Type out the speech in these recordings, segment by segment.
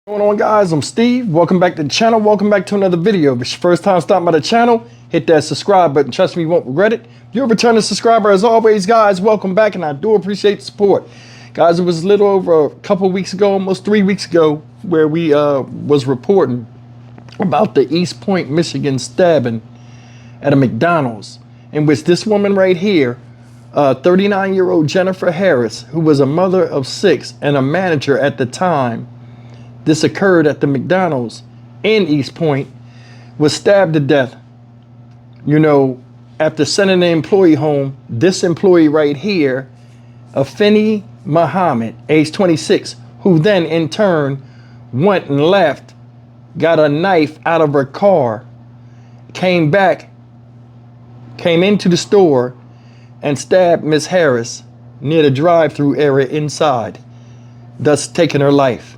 What's going on, guys? I'm Steve. Welcome back to the channel. Welcome back to another video. If it's your first time stopping by the channel, hit that subscribe button. Trust me, you won't regret it. If you're a returning subscriber, as always, guys, welcome back, and I do appreciate the support. Guys, it was a little over a couple weeks ago, almost 3 weeks ago, where we was reporting about the East Point, Michigan stabbing at a McDonald's, in which this woman right here, 39-year-old Jennifer Harris, who was a mother of 6 and a manager at the time this occurred at the McDonald's in East Point, was stabbed to death. You know, after sending the employee home, this employee right here, Afeni Muhammed, age 26, who then in turn went and left, got a knife out of her car, came into the store and stabbed Miss Harris near the drive-through area inside, thus taking her life.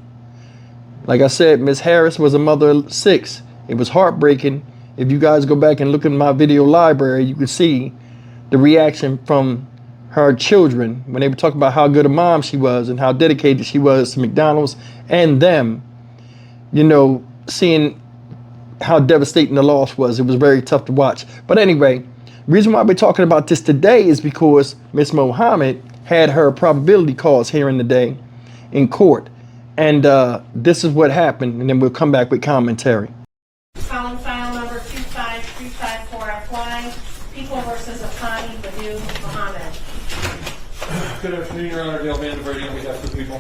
Like I said, Miss Harris was a mother of 6. It was heartbreaking. If you guys go back and look at my video library, you can see the reaction from her children when they were talking about how good a mom she was and how dedicated she was to McDonald's and them. You know, seeing how devastating the loss was. It was very tough to watch. But anyway, the reason why we're talking about this today is because Miss Muhammad had her probability cause hearing today in court. And this is what happened, and then we'll come back with commentary. Calling file number 25354FY, People versus Afeni, Muhammed. Good afternoon, Your Honor. Dale Vandenberg on behalf of the people.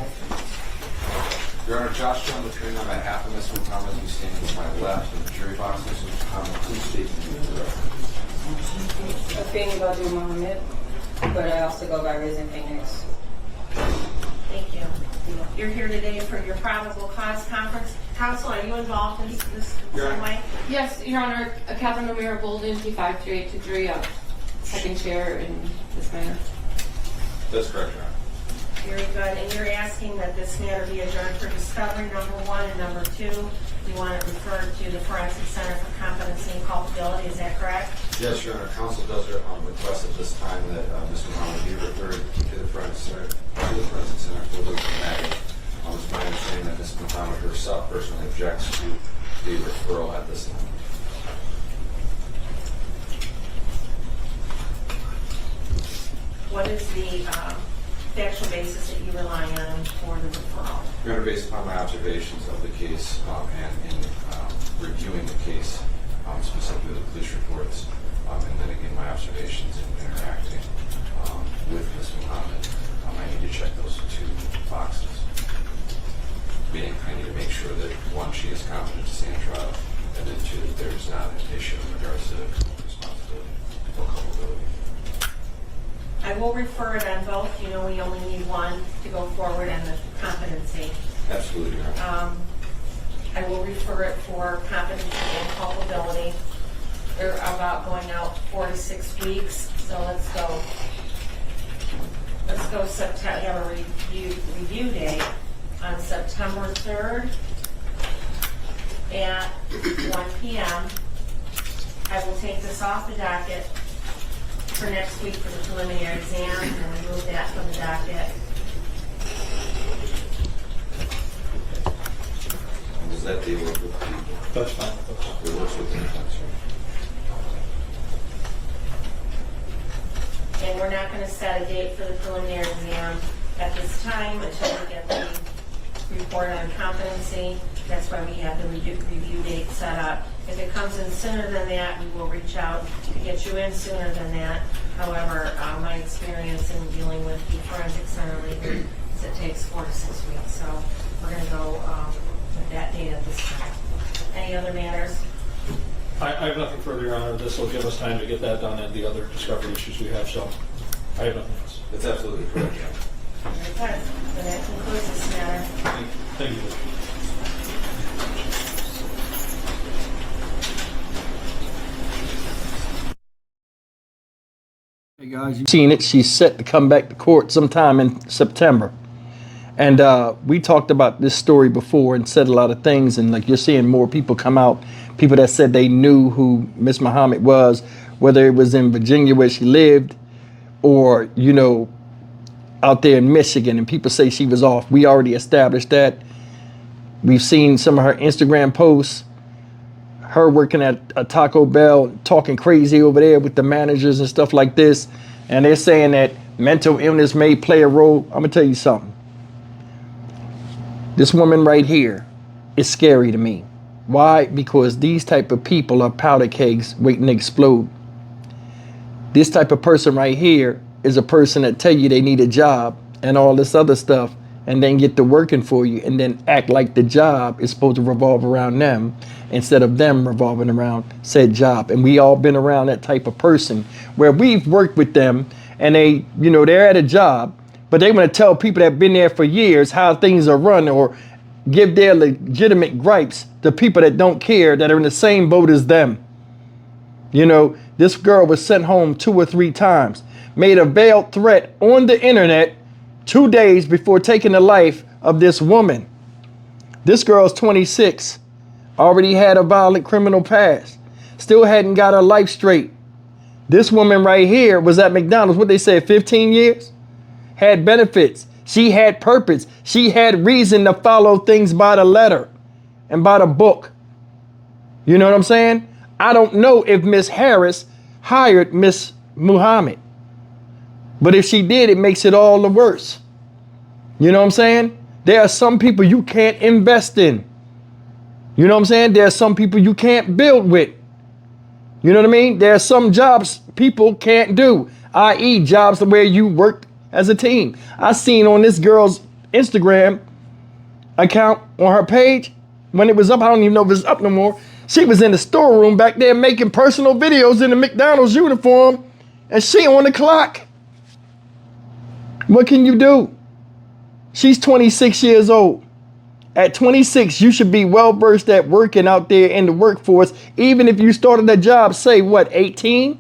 Your Honor, Josh John, attorney on behalf of Ms. Muhammad, who's standing to my left in the jury box. Ms. Muhammad, please state the record. Afeni go do Muhammad, but I also go by Risen Phoenix. Thank you. You're here today for your probable cause conference. Counsel, are you involved in this some way? Yes, Your Honor. Catherine O'Meara Bolden, P53823, second chair in this matter. That's correct, Your Honor. Very good. And you're asking that this matter be adjourned for discovery, number 1, and number 2. You want it referred to the Forensic Center for Competency and Culpability. Is that correct? Yes, Your Honor. Counsel does request at this time that Ms. Muhammad be referred to the Forensic Center for those matters. It's my understanding that Ms. Muhammad herself personally objects to the referral at this time. What is the factual basis that you rely on for the referral? Your Honor, based upon my observations of the case and in reviewing the case, specifically the police reports, and then again my observations in interacting with Ms. Muhammad, I need to check those 2 boxes. Meaning, I need to make sure that 1, she is competent to stand trial, and then 2, that there's not an issue in regards to responsibility or culpability. I will refer it on both. You know, we only need 1 to go forward on the competency. Absolutely, Your Honor. I will refer it for competency and culpability. They're about going out 4 to 6 weeks. So let's go September. Have a review date on September 3rd at 1 p.m. I will take this off the docket for next week for the preliminary exam, and remove that from the docket. Does that deal with the people? That's fine. It works with the defense, right? And we're not going to set a date for the preliminary exam at this time until we get the report on competency. That's why we have the review date set up. If it comes in sooner than that, we will reach out to get you in sooner than that. However, my experience in dealing with the Forensic Center lately is it takes 4 to 6 weeks. So we're going to go with that date at this time. Any other matters? I have nothing further, Your Honor. This will give us time to get that done and the other discovery issues we have, so I have nothing else. That's absolutely correct, Your Honor. Very good. Then that concludes this matter. Thank you. Hey guys, you've seen it. She's set to come back to court sometime in September. And we talked about this story before and said a lot of things. And like you're seeing more people come out, people that said they knew who Miss Muhammad was, whether it was in Virginia where she lived or, you know, out there in Michigan, and people say she was off. We already established that. We've seen some of her Instagram posts, her working at a Taco Bell, talking crazy over there with the managers and stuff like this. And they're saying that mental illness may play a role. I'm gonna tell you something. This woman right here is scary to me. Why? Because these type of people are powder kegs waiting to explode. This type of person right here is a person that tell you they need a job and all this other stuff, and then get to working for you and then act like the job is supposed to revolve around them instead of them revolving around said job. And we all been around that type of person where we've worked with them and they, you know, they're at a job, but they want to tell people that have been there for years how things are run, or give their legitimate gripes to people that don't care, that are in the same boat as them. You know, this girl was sent home 2 or 3 times, made a veiled threat on the internet 2 days before taking the life of this woman. This girl's 26, already had a violent criminal past, still hadn't got her life straight. This woman right here was at McDonald's, what they said, 15 years? Had benefits. She had purpose. She had reason to follow things by the letter and by the book. You know what I'm saying? I don't know if Miss Harris hired Miss Muhammed, but if she did, it makes it all the worse. You know what I'm saying? There are some people you can't invest in. You know what I'm saying? There are some people you can't build with. You know what I mean? There are some jobs people can't do, i.e. jobs where you work as a team. I seen on this girl's Instagram account on her page, when it was up, I don't even know if it's up no more, she was in the storeroom back there making personal videos in the McDonald's uniform, and she on the clock. What can you do? She's 26 years old. At 26, you should be well versed at working out there in the workforce. Even if you started a job, say what, 18?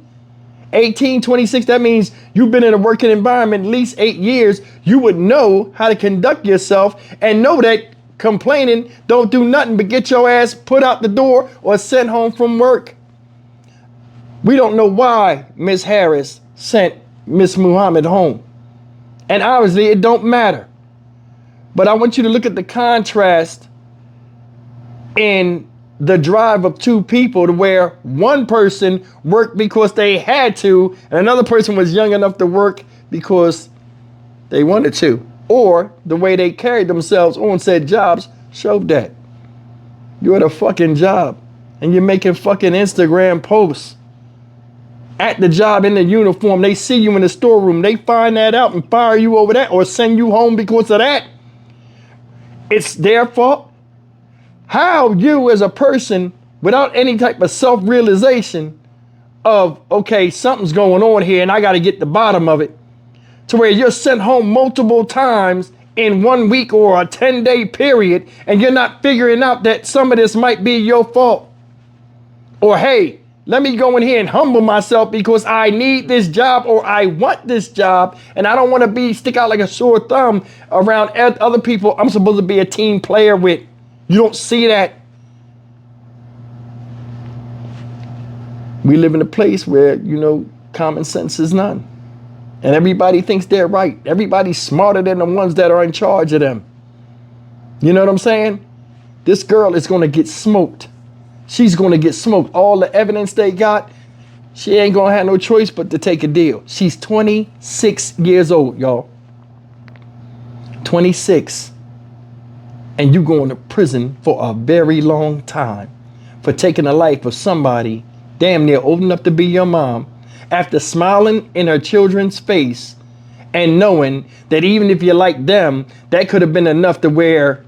18, 26, that means you've been in a working environment at least 8 years. You would know how to conduct yourself and know that complaining don't do nothing but get your ass put out the door or sent home from work. We don't know why Miss Harris sent Miss Muhammad home. And obviously it don't matter. But I want you to look at the contrast in the drive of 2 people, to where one person worked because they had to, and another person was young enough to work because they wanted to. Or the way they carried themselves on said jobs showed that. You're at a fucking job and you're making fucking Instagram posts at the job in the uniform. They see you in the storeroom. They find that out and fire you over that or send you home because of that. It's their fault. How you as a person, without any type of self-realization of, okay, something's going on here and I got to get the bottom of it, to where you're sent home multiple times in 1 week or a 10-day period, and you're not figuring out that some of this might be your fault. Or, hey, let me go in here and humble myself because I need this job or I want this job, and I don't want to stick out like a sore thumb around other people I'm supposed to be a team player with. You don't see that. We live in a place where, you know, common sense is none. And everybody thinks they're right. Everybody's smarter than the ones that are in charge of them. You know what I'm saying? This girl is going to get smoked. She's going to get smoked. All the evidence they got, she ain't going to have no choice but to take a deal. She's 26 years old, y'all. 26. And you going to prison for a very long time for taking the life of somebody damn near old enough to be your mom, after smiling in her children's face and knowing that even if you like them, that could have been enough to where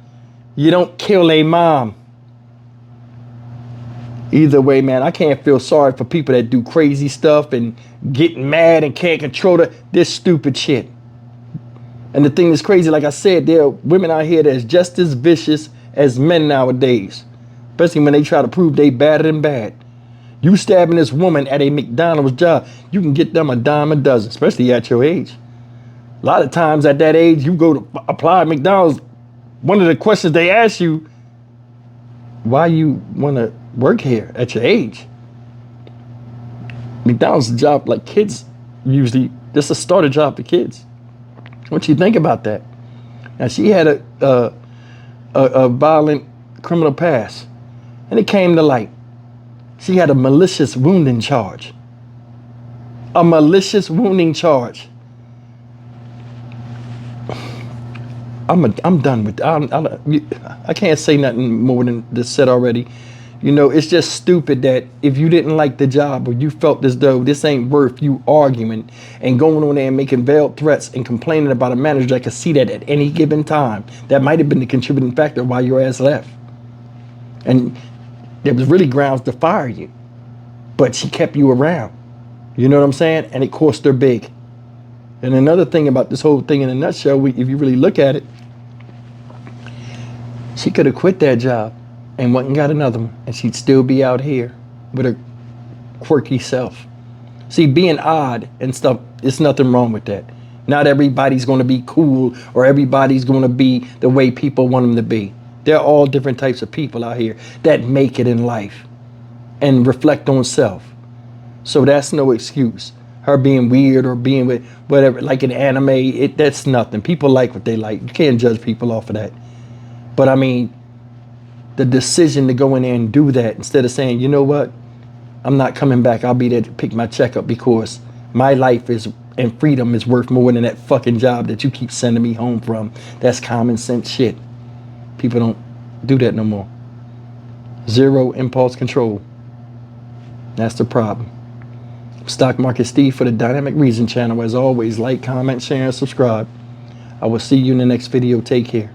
you don't kill a mom. Either way, man, I can't feel sorry for people that do crazy stuff and get mad and can't control this stupid shit. And the thing that's crazy, like I said, there are women out here that's just as vicious as men nowadays, especially when they try to prove they better than bad. You stabbing this woman at a McDonald's job, you can get them a dime a dozen, especially at your age. A lot of times at that age, you go to apply at McDonald's, one of the questions they ask you, why you want to work here at your age? McDonald's is a job like kids usually, just a starter job for kids. What you think about that? Now, she had a violent criminal past. And it came to light. She had a malicious wounding charge. A malicious wounding charge. I'm done with I can't say nothing more than this said already. You know, it's just stupid that if you didn't like the job or you felt as though this ain't worth you arguing and going on there and making veiled threats and complaining about a manager that could see that at any given time, that might have been the contributing factor why your ass left. And there was really grounds to fire you, but she kept you around. You know what I'm saying? And it cost her big. And another thing about this whole thing in a nutshell, if you really look at it, she could have quit that job and went and got another one, and she'd still be out here with her quirky self. See, being odd and stuff, there's nothing wrong with that. Not everybody's going to be cool or everybody's going to be the way people want them to be. There are all different types of people out here that make it in life and reflect on self. So that's no excuse. Her being weird or being with whatever, like an anime, that's nothing. People like what they like. You can't judge people off of that. But I mean, the decision to go in there and do that instead of saying, you know what, I'm not coming back. I'll be there to pick my check up because my life is and freedom is worth more than that fucking job that you keep sending me home from. That's common sense shit. People don't do that no more. Zero impulse control. That's the problem. Stock Market Steve for the Dynamic Reason channel. As always, like, comment, share, and subscribe. I will see you in the next video. Take care.